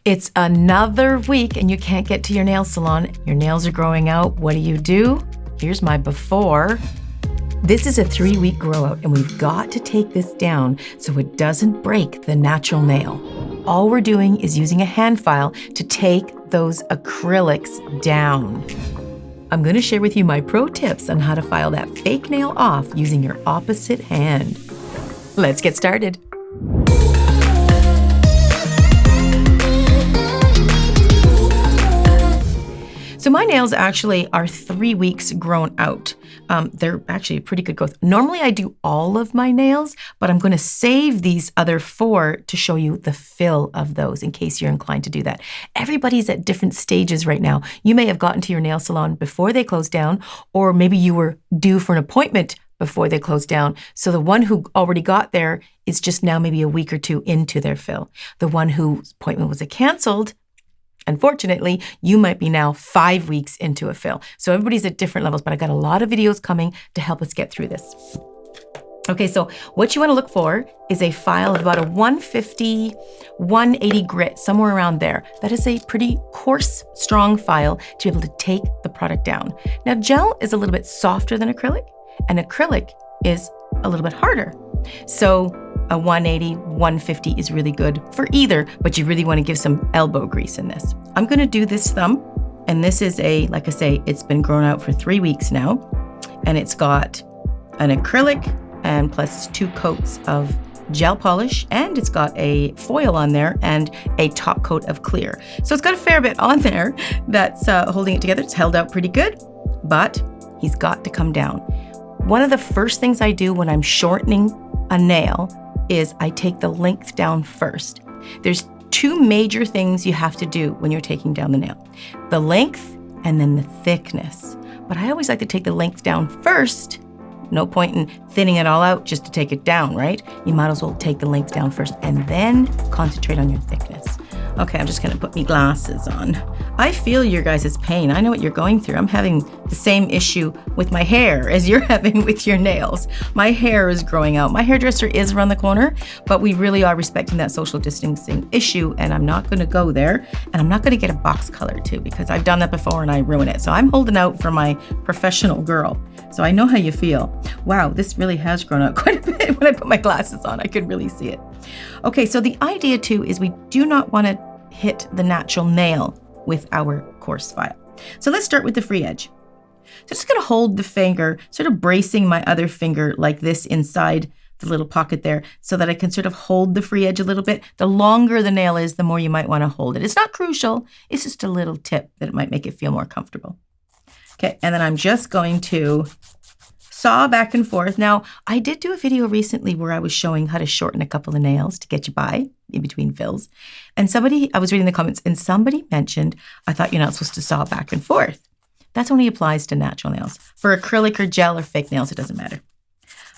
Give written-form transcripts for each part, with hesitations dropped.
It's another week and you can't get to your nail salon. Your nails are growing out. What do? Here's my before. This is a 3-week grow out and we've got to take this down so it doesn't break the natural nail. All we're doing is using a hand file to take those acrylics down. I'm going to share with you my pro tips on how to file that fake nail off using your opposite hand. Let's get started. So my nails actually are 3 weeks grown out. They're actually pretty good growth. Normally I do all of my nails, but I'm going to save these other 4 to show you the fill of those in case you're inclined to do that. Everybody's at different stages right now. You may have gotten to your nail salon before they closed down, or maybe you were due for an appointment before they closed down. So the one who already got there is just now maybe a week or 2 into their fill. The one whose appointment was canceled, unfortunately, you might be now 5 weeks into a fill. So everybody's at different levels, but I got a lot of videos coming to help us get through this. Okay, so what you want to look for is a file of about a 150, 180 grit, somewhere around there. That is a pretty coarse, strong file to be able to take the product down. Now, gel is a little bit softer than acrylic, and acrylic is a little bit harder. So a 180, 150 is really good for either, but you really want to give some elbow grease in this. I'm going to do this thumb, and this is like I say, it's been grown out for 3 weeks now, and it's got an acrylic and plus 2 coats of gel polish, and it's got a foil on there and a top coat of clear. So it's got a fair bit on there that's holding it together. It's held out pretty good, but he's got to come down. One of the first things I do when I'm shortening a nail is I take the length down first. There's 2 major things you have to do when you're taking down the nail. The length and then the thickness. But I always like to take the length down first. No point in thinning it all out just to take it down, right? You might as well take the length down first and then concentrate on your thickness. Okay, I'm just gonna put my glasses on. I feel your guys' pain. I know what you're going through. I'm having the same issue with my hair as you're having with your nails. My hair is growing out. My hairdresser is around the corner, but we really are respecting that social distancing issue, and I'm not gonna go there, and I'm not gonna get a box color too, because I've done that before and I ruin it. So I'm holding out for my professional girl. So I know how you feel. Wow, this really has grown out quite a bit. When I put my glasses on, I could really see it. Okay, so the idea too is we do not want to hit the natural nail with our coarse file. So let's start with the free edge. So I'm just going to hold the finger, sort of bracing my other finger like this inside the little pocket there so that I can sort of hold the free edge a little bit. The longer the nail is, the more you might want to hold it. It's not crucial. It's just a little tip that it might make it feel more comfortable. Okay, and then I'm just going to saw back and forth. Now, I did do a video recently where I was showing how to shorten a couple of nails to get you by in between fills. And I was reading the comments, and somebody mentioned, I thought you're not supposed to saw back and forth. That only applies to natural nails. For acrylic or gel or fake nails, it doesn't matter.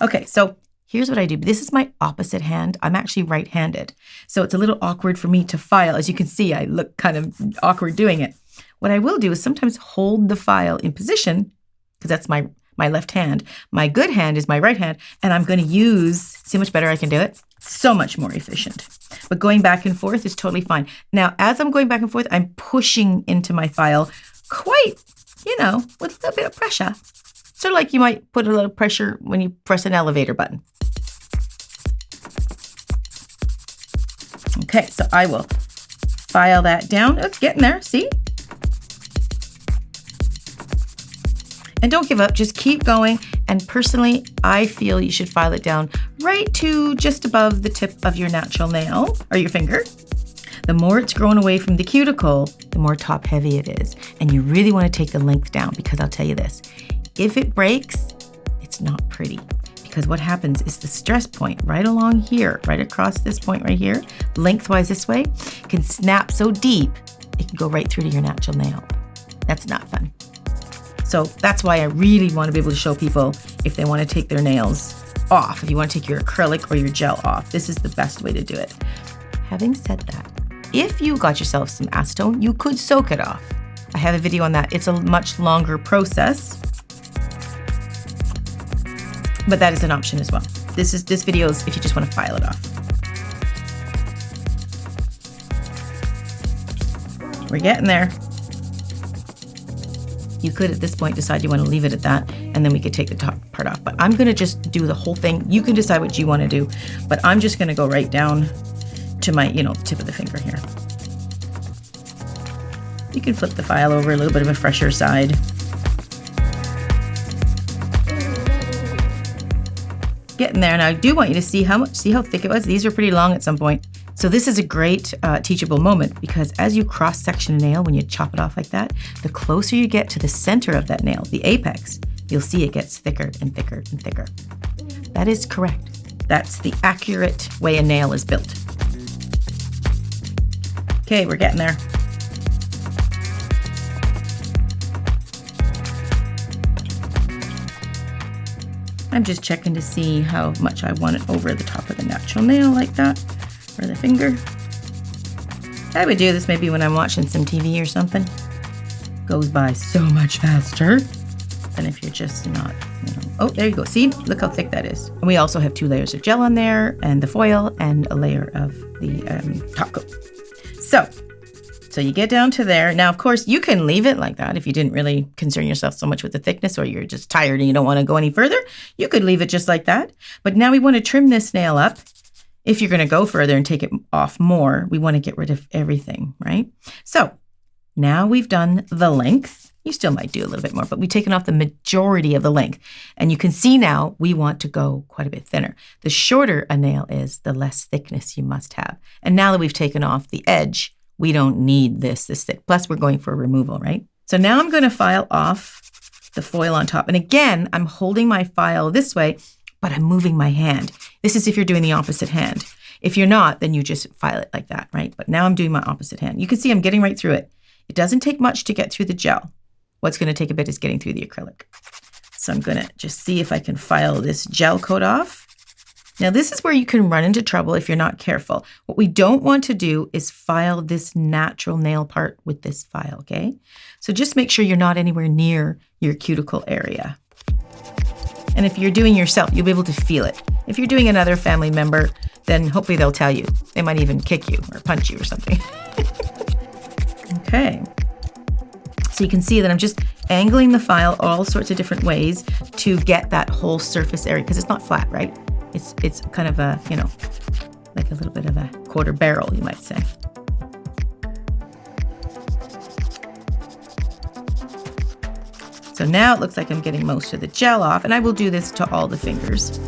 Okay, so here's what I do. This is my opposite hand. I'm actually right-handed. So it's a little awkward for me to file. As you can see, I look kind of awkward doing it. What I will do is sometimes hold the file in position, because that's my left hand. My good hand is my right hand, and I'm going to see how much better I can do it. So much more efficient. But going back and forth is totally fine. Now, as I'm going back and forth, I'm pushing into my file quite, with a little bit of pressure. Sort of like you might put a little pressure when you press an elevator button. Okay, so I will file that down. Oh, it's getting there, see? And don't give up, just keep going. And personally, I feel you should file it down right to just above the tip of your natural nail or your finger. The more it's grown away from the cuticle, the more top heavy it is. And you really want to take the length down, because I'll tell you this, if it breaks, it's not pretty. Because what happens is the stress point right along here, right across this point right here, lengthwise this way, can snap so deep, it can go right through to your natural nail. That's not fun. So that's why I really want to be able to show people if they want to take their nails off, if you want to take your acrylic or your gel off, this is the best way to do it. Having said that, if you got yourself some acetone, you could soak it off. I have a video on that. It's a much longer process, but that is an option as well. This video is if you just want to file it off. We're getting there. You could at this point decide you want to leave it at that, and then we could take the top part off. But I'm going to just do the whole thing. You can decide what you want to do, but I'm just going to go right down to my, tip of the finger here. You can flip the file over a little bit of a fresher side. Getting there. Now I do want you to see how thick it was. These are pretty long at some point. So this is a great teachable moment, because as you cross section a nail, when you chop it off like that, the closer you get to the center of that nail, the apex, you'll see it gets thicker and thicker and thicker. That is correct. That's the accurate way a nail is built. Okay, we're getting there. I'm just checking to see how much I want it over the top of the natural nail like that, or the finger. I would do this maybe when I'm watching some TV or something. Goes by so much faster than if you're just not, Oh, there you go. See, look how thick that is. And we also have 2 layers of gel on there, and the foil, and a layer of the top coat. So you get down to there. Now, of course, you can leave it like that if you didn't really concern yourself so much with the thickness, or you're just tired and you don't want to go any further. You could leave it just like that. But now we want to trim this nail up. If you're going to go further and take it off more, we want to get rid of everything, right? So now we've done the length. You still might do a little bit more, but we've taken off the majority of the length. And you can see now we want to go quite a bit thinner. The shorter a nail is, the less thickness you must have. And now that we've taken off the edge, we don't need this thick. Plus, we're going for removal, right? So now I'm going to file off the foil on top. And again, I'm holding my file this way, but I'm moving my hand. This is if you're doing the opposite hand. If you're not, then you just file it like that, right? But now I'm doing my opposite hand. You can see I'm getting right through it. It doesn't take much to get through the gel. What's going to take a bit is getting through the acrylic. So I'm going to just see if I can file this gel coat off. Now, this is where you can run into trouble if you're not careful. What we don't want to do is file this natural nail part with this file, okay? So just make sure you're not anywhere near your cuticle area. And if you're doing yourself, you'll be able to feel it. If you're doing another family member, then hopefully they'll tell you. They might even kick you or punch you or something. Okay. So you can see that I'm just angling the file all sorts of different ways to get that whole surface area, because it's not flat, right? It's kind of a, like a little bit of a quarter barrel, you might say. So now it looks like I'm getting most of the gel off, and I will do this to all the fingers.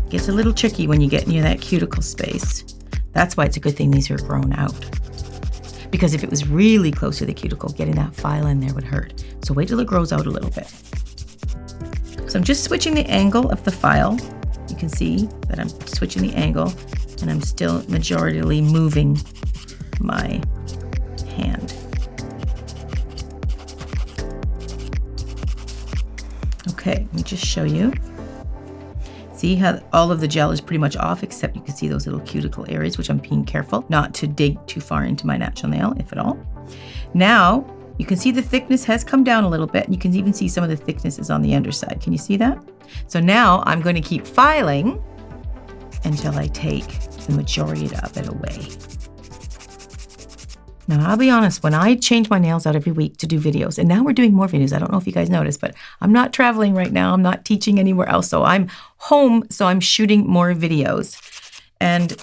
Gets a little tricky when you get near that cuticle space. That's why it's a good thing these are grown out. Because if it was really close to the cuticle, getting that file in there would hurt. So wait till it grows out a little bit. So I'm just switching the angle of the file. You can see that I'm switching the angle, and I'm still majoritarily moving my hand. Okay, let me just show you. See how all of the gel is pretty much off, except you can see those little cuticle areas, which I'm being careful not to dig too far into my natural nail, if at all. Now, you can see the thickness has come down a little bit, and you can even see some of the thickness is on the underside. Can you see that? So now I'm going to keep filing until I take the majority of it away. Now, I'll be honest, when I change my nails out every week to do videos, and now we're doing more videos, I don't know if you guys noticed, but I'm not traveling right now. I'm not teaching anywhere else. So I'm home, so I'm shooting more videos. And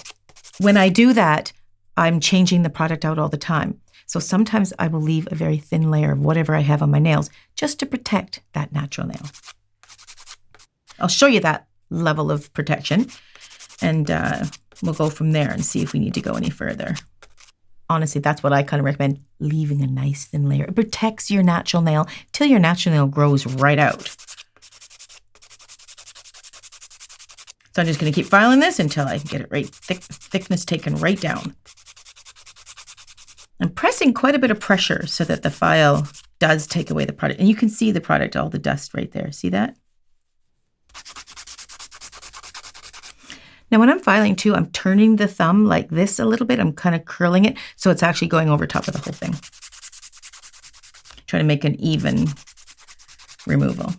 when I do that, I'm changing the product out all the time. So sometimes I will leave a very thin layer of whatever I have on my nails just to protect that natural nail. I'll show you that level of protection, and we'll go from there and see if we need to go any further. Honestly, that's what I kind of recommend, leaving a nice thin layer. It protects your natural nail till your natural nail grows right out. So I'm just going to keep filing this until I can get it right, thickness taken right down. I'm pressing quite a bit of pressure so that the file does take away the product. And you can see the product, all the dust right there. See that? Now, when I'm filing too, I'm turning the thumb like this a little bit. I'm kind of curling it so it's actually going over top of the whole thing. Trying to make an even removal.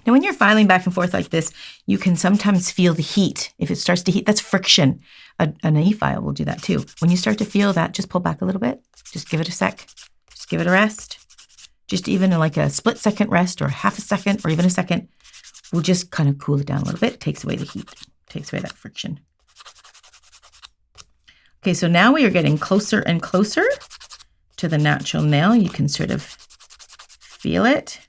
Now, when you're filing back and forth like this, you can sometimes feel the heat. If it starts to heat, that's friction. An e-file will do that too. When you start to feel that, just pull back a little bit. Just give it a sec. Just give it a rest. Just even like a split second rest or half a second or even a second will just kind of cool it down a little bit. Takes away the heat. Takes away that friction. Okay, so now we are getting closer and closer to the natural nail. You can sort of feel it.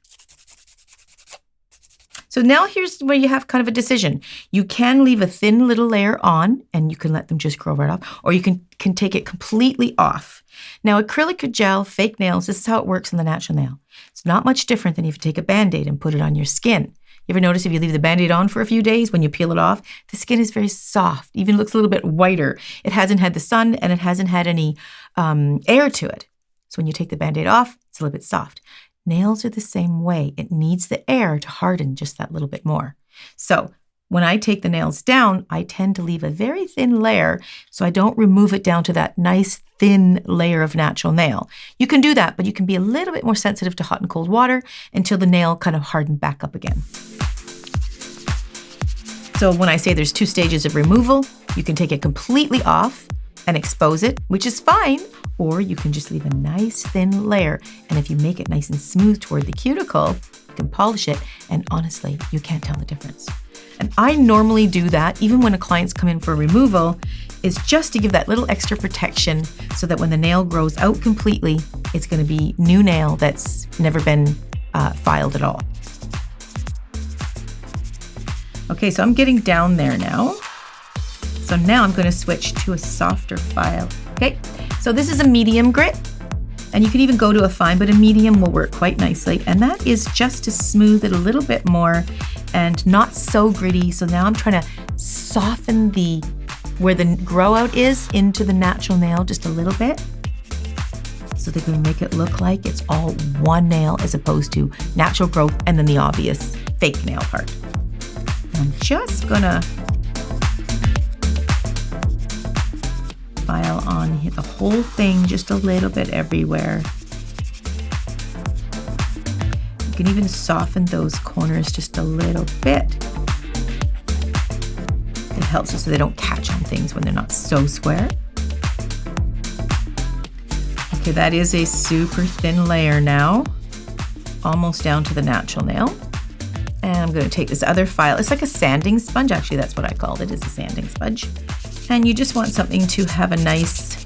So now here's where you have kind of a decision. You can leave a thin little layer on and you can let them just grow right off, or you can take it completely off. Now, acrylic gel, fake nails, this is how it works on the natural nail. It's not much different than if you take a Band-Aid and put it on your skin. You ever notice if you leave the Band-Aid on for a few days, when you peel it off, the skin is very soft, even looks a little bit whiter. It hasn't had the sun and it hasn't had any air to it. So when you take the Band-Aid off, it's a little bit soft. Nails are the same way. It needs the air to harden just that little bit more. So when I take the nails down, I tend to leave a very thin layer so I don't remove it down to that nice thin layer of natural nail. You can do that, but you can be a little bit more sensitive to hot and cold water until the nail kind of hardened back up again. So when I say there's 2 stages of removal, you can take it completely off and expose it, which is fine, or you can just leave a nice thin layer. And if you make it nice and smooth toward the cuticle, you can polish it, and honestly, you can't tell the difference. And I normally do that, even when a client's come in for removal, is just to give that little extra protection so that when the nail grows out completely, it's gonna be new nail that's never been filed at all. Okay, so I'm getting down there now. So now I'm gonna switch to a softer file. Okay, so this is a medium grit, and you can even go to a fine, but a medium will work quite nicely. And that is just to smooth it a little bit more and not so gritty. So now I'm trying to soften where the grow out is into the natural nail just a little bit. So they're gonna make it look like it's all one nail as opposed to natural growth and then the obvious fake nail part. I'm just gonna file on hit the whole thing just a little bit everywhere. You can even soften those corners just a little bit. It helps so they don't catch on things when they're not so square. Okay, that is a super thin layer now, almost down to the natural nail. And I'm going to take this other file. It's like a sanding sponge. Actually, that's what I called it, is a sanding sponge. And you just want something to have a nice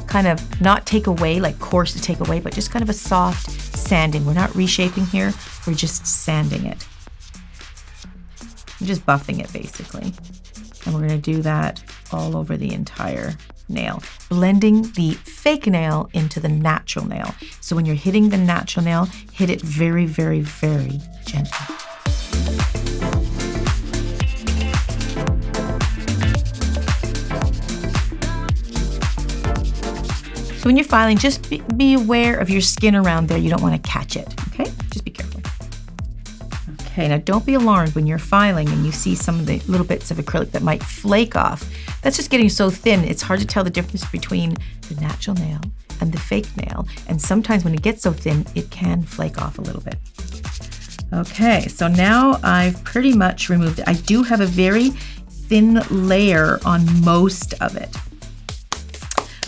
kind of not take away, like coarse to take away, but just kind of a soft sanding. We're not reshaping here. We're just sanding it. We're just buffing it basically. And we're going to do that all over the entire nail, blending the fake nail into the natural nail. So when you're hitting the natural nail, hit it very, very, very gently. So when you're filing, just be aware of your skin around there. You don't want to catch it, okay? Just be careful. Okay, now don't be alarmed when you're filing and you see some of the little bits of acrylic that might flake off. That's just getting so thin, it's hard to tell the difference between the natural nail and the fake nail. And sometimes when it gets so thin, it can flake off a little bit. Okay, so now I've pretty much removed it. I do have a very thin layer on most of it.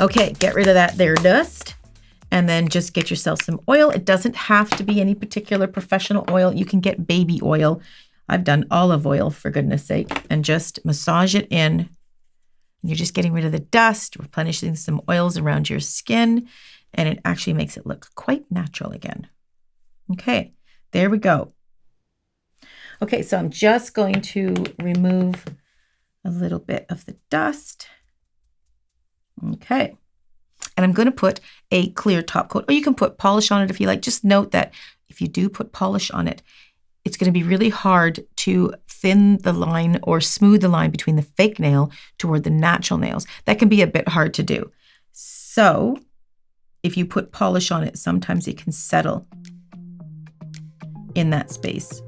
Okay, get rid of that there dust, and then just get yourself some oil. It doesn't have to be any particular professional oil. You can get baby oil. I've done olive oil, for goodness sake, and just massage it in. You're just getting rid of the dust, replenishing some oils around your skin, and it actually makes it look quite natural again. Okay, there we go. Okay, so I'm just going to remove a little bit of the dust. Okay, and I'm going to put a clear top coat, or you can put polish on it if you like. Just note that if you do put polish on it, it's going to be really hard to thin the line or smooth the line between the fake nail toward the natural nails. That can be a bit hard to do. So if you put polish on it, sometimes it can settle in that space,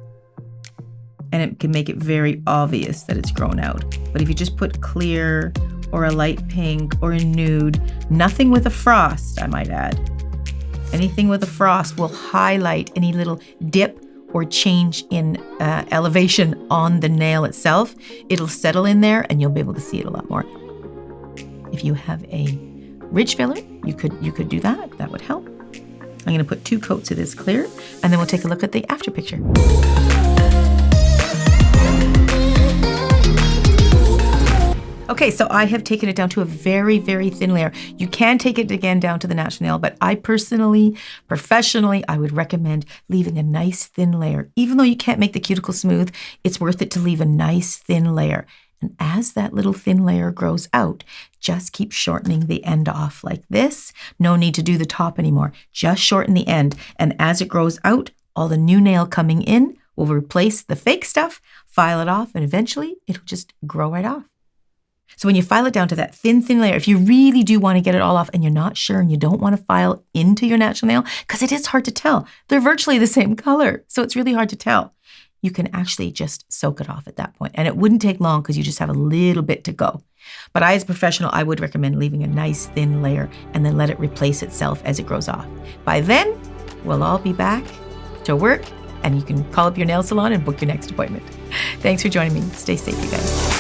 and it can make it very obvious that it's grown out. But if you just put clear or a light pink or a nude, nothing with a frost, I might add. Anything with a frost will highlight any little dip or change in elevation on the nail itself, it'll settle in there and you'll be able to see it a lot more. If you have a ridge filler, you could do that. That would help. I'm going to put 2 coats of this clear, and then we'll take a look at the after picture. Okay, so I have taken it down to a very, very thin layer. You can take it again down to the natural nail, but I personally, professionally, I would recommend leaving a nice thin layer. Even though you can't make the cuticle smooth, it's worth it to leave a nice thin layer. And as that little thin layer grows out, just keep shortening the end off like this. No need to do the top anymore. Just shorten the end. And as it grows out, all the new nail coming in will replace the fake stuff, file it off, and eventually it'll just grow right off. So when you file it down to that thin layer, if you really do want to get it all off and you're not sure and you don't want to file into your natural nail, because it is hard to tell. They're virtually the same color, so it's really hard to tell. You can actually just soak it off at that point. And it wouldn't take long because you just have a little bit to go. But I, as a professional, I would recommend leaving a nice thin layer and then let it replace itself as it grows off. By then, we'll all be back to work and you can call up your nail salon and book your next appointment. Thanks for joining me. Stay safe, you guys.